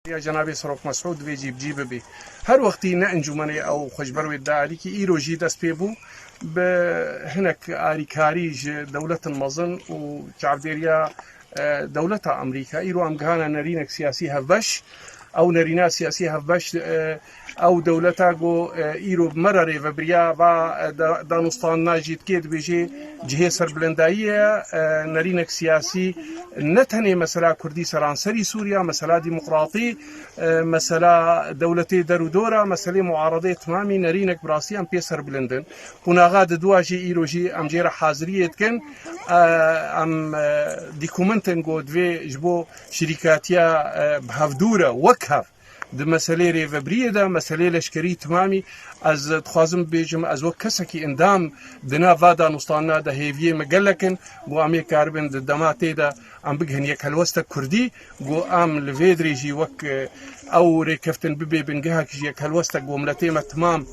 يا جنابي سروق مسعود بيجيب بي هر وقتي نأنجمني أو خجبروي الداري كي إيرو جيد أسبيبو هناك آريكاريج دولة المظن وكعبديريا دولة أمريكا إيرو أمجانا نرينك سياسي هفبش أو نرينا سياسي هفبش أو دولتاغو إيرو مرة فبريا با دانستان ناجيت كيد بيجي جهة سربلندائية نرينك سياسي نتهني مثلا كردي سرانسري سوريا مثلا ديمقراطي مثلا دولتي درودورا مثلا معارضة تمامي نرينك براسي أم بيسر بلندن هنا غاد دواجي إيروجي أم جيرا حاضرية كن أم ديكومنتن قود في جبو شركاتيا بهفدورة وكهف ده مسألة ريفبرية ده مسألة لشكري تمامي از تخازم بيجم از وقت كسكي اندام دنا فادا نصطانا ده هيفيه مقلقن بو امي كاربن ده دماتي ده ام بجهن يك هلوستا كردي بو ام لفيدري جي وك او ريكفتن ببي بنجها كي يك هلوستا قوملتي تمام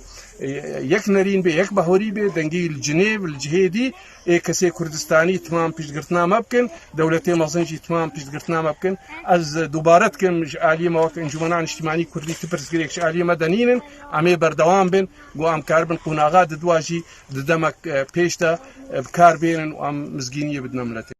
يك نرين بي يك بهوري بي دنجي الجنيب الجهيدي كسي كردستاني تمام بيشقرتنا ممكن دولتي مازنجي تمام بيشقرتنا ممكن از دوبارتكم آلية مواقع انجمنان اجتماعي كردي تبرزقريكش آلية مدنيين عمي بردوام بين قوام كاربن قناغات دواجي ددمك بيشتا بكار بين وام مزقينية بدنا ملتي